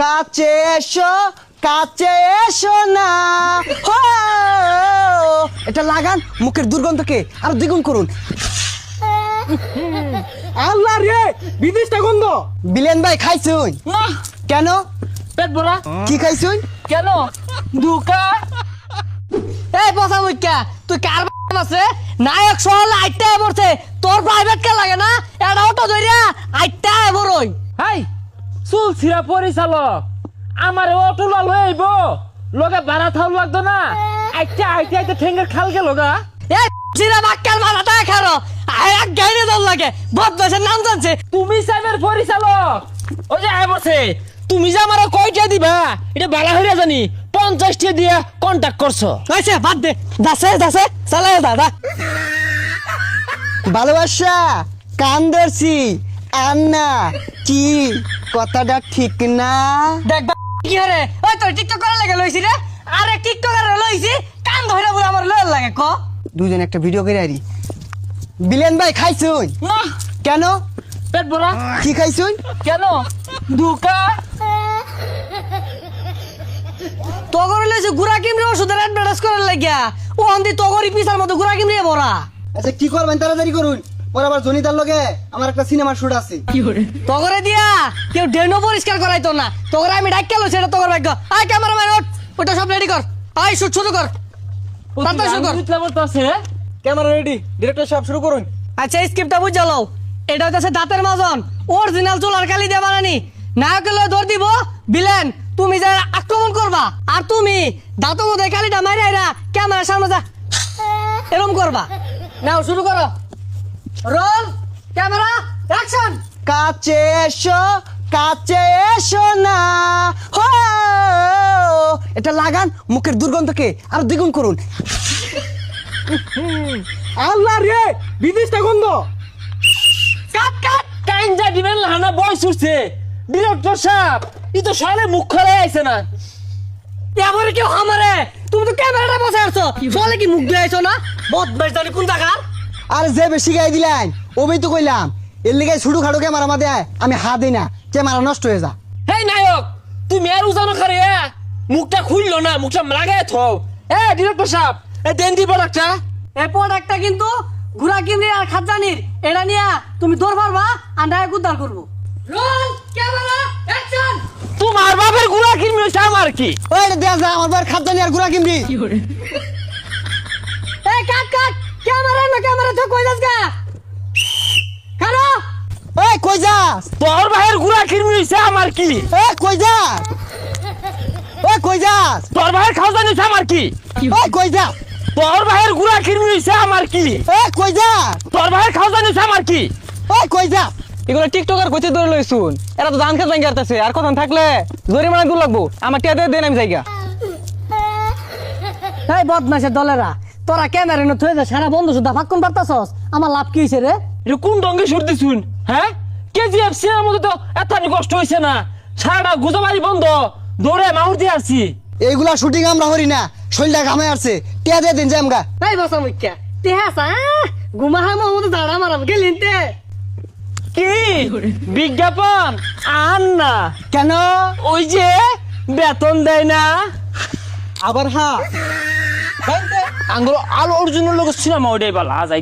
কাছে এসো, কাছে এসো না। হো, এটা লাগান মুখের দুর্গন্ধকে আরো দ্বিগুণ করুন। আল্লাহ রে, বিদেশটা গন্ধ। বিলেন ভাই খাইছুন? কেন? পেট ভরা। কি খাইছুন? কেন? দুকা। এই পচা মুখ্যা, তুই কার আছে? নায়ক সহ আইটা পড়ছে, তোর প্রাইভেট কে লাগে না? এটা অটো ধইরা আইটা বড়ই। হাই, চুল ছিড়া পরিচালক আমার অটো লাল হইব লগে ভাড়া থাও লাগতো না। আইটা আইটা আইটা ঠেঙ্গের খাল গেল গা। এই জিরা বাক্কার মাথাটা খারো, এক গাইরে দল লাগে, বদমাশের নাম জানছে। তুমি সাইবার পরিচালক, ওই যে আয় বসে তুমি যে আমার কয়টা দিবা এটা বালা হইরা জানি 50টা দিয়া কন্টাক্ট করছো। কইছে বাদ দে, দাসে দাসে চালাই দাদা। ভালোবাসা কান ধরছি আন্না, কি কথাটা ঠিক না? দেখ কি হরে, ওই তোর টিকটক করার লাগে লইছি রে। আরে টিকটকার লইছি, কান ধইরা বলে আমার লয় লাগে ক। দুজন একটা ভিডিও করে আরি। বিলেন ভাই খাইছুন? না, কেন? পেট ভরা। কি খাইছুন? কেন? দুকা। তগর লইছে গুড়া কিমরে ওষুধের অ্যাডভার্টাইজ করার লাগিয়া, ও অন্দি তগরি পিসার মতো গুড়া কিমরে ভরা। আচ্ছা কি করবেন তাড়াতাড়ি করুন, ওর আবার জনিতার লগে আমার একটা সিনেমার শুট আছে। তগরে দিয়া কেউ ডেনো পরিষ্কার করাইতো না, তগরে আমি ডাক্কা লইছি, এটা তগর ভাগ্য। আয় ক্যামেরাম্যান ওঠ, ওটা সব রেডি কর, আয় শুট শুরু কর, তাড়াতাড়ি শুরু কর। ক্যামেরা রেডি, ডিরেক্টর সাহেব শুরু করুন। আচ্ছা স্ক্রিপ্টটা বুঝা লও, এটা হইতাছে দাঁতের মাজন, অরিজিনাল চুলার কালি দিয়ে বানানি। নায়কের লয় ধর দিব, বিলেন তুমি যা আক্রমণ করবা, আর তুমি দাঁতের মধ্যে কালিটা মারি আইরা ক্যামেরার সামনে যা এরকম করবা। নাও শুরু করো, রোল ক্যামেরা অ্যাকশন। কাছে এসো, কাছে এসো না। হো, এটা লাগান মুখের দুর্গন্ধকে আরো দ্বিগুণ করুন। আল্লাহ রে, বিদেশটা গন্ধ। কাট কাট টাইম যা দিবেন লানা বয়স উঠছে। ডিরেক্টর সাহেব ই তো সালে মুখ খোলা আইছে না। এবারে কেউ আমারে, তুমি তো ক্যামেরাটা বসে আসছো, বলে কি মুখ দিয়ে আইছো না? বদমাইশ জানি কোন জায়গার। আর যে বেশি গাই দিলেন ওই তো কইলাম, এর লিগে ছুটু খাড়ু ক্যামেরা মাদে আমি হাত দিই না, ক্যামেরা নষ্ট হয়ে যা। হেই নায়ক, তুমি আর উজানো খারে মুখটা খুললো না, মুখটা লাগায় থো। ডিরেক্টর সাহেব দেন দি প্রোডাক্টটা। এই প্রোডাক্টটা কিন্তু ঘোড়া কিমরি আর খাজানির, এটা নিয়ে তুমি দৌড় মারবা আর নায়ক উদ্ধার করবো। Roll camera action. তোমার বাপের গুড়া কিনবি হইছে আমার কি? ওই এটা দেয়া যা আমার বার খাদ্য নিয়ে আর গুড়া কিনবি। এই কাট কাট, ক্যামেরা না ক্যামেরা তো কই যাস গা? খারো ওই কই যাস? তোর ভাইয়ের গুড়া কিনবি হইছে আমার কি? ওই কই যাস? ওই কই যাস? তোর ভাইয়ের খাওয়া জানিস আমার কি? ওই কই যাস? তোর ভাইয়ের গুড়া কিনবি হইছে আমার কি? ওই কই যাস? তোর ভাইয়ের খাওয়া জানিস আমার কি? ওই কই যাস? এগুলো টিকটকার কইতে ধরে লইছুন, এরা তো ধান খেত ভাঙ্গি আসতেছে, আর কথা থাকলে জরিমানা দূর লাগবো, আমার টিয়া দিয়ে দেন আমি জায়গা। এই বদমাশের দলেরা, তোরা ক্যামেরা নো থয়ে যা, সারা বন্ধু সুদ্ধা ফাক্কুন পারতাছস, আমার লাভ কি হইছে রে? এটা কোন ডঙ্গে সুর দিছুন? হ্যাঁ, কেজিএফ সিনেমার মধ্যে তো এত কষ্ট হইছে না। সারাটা গুজবাড়ি বন্ধ, দৌড়ে মাউর দিয়ে আসছি। এইগুলা শুটিং আমরা করি না, শরীরটা ঘামে আসছে, টিয়া দিয়ে দিন যে আমরা। এই বসা মুখ্যা তেহাসা গুমাহা মোহাম্মদ দাঁড়া মারাম গেলিনতে। কি বিজ্ঞাপন আন না? কেন? ওই যে বেতন দেয় না। আবার হ্যাঁ আঙ্গুল আলো অর্জুনের লোক সিনেমা ওইটাই বলা যায়।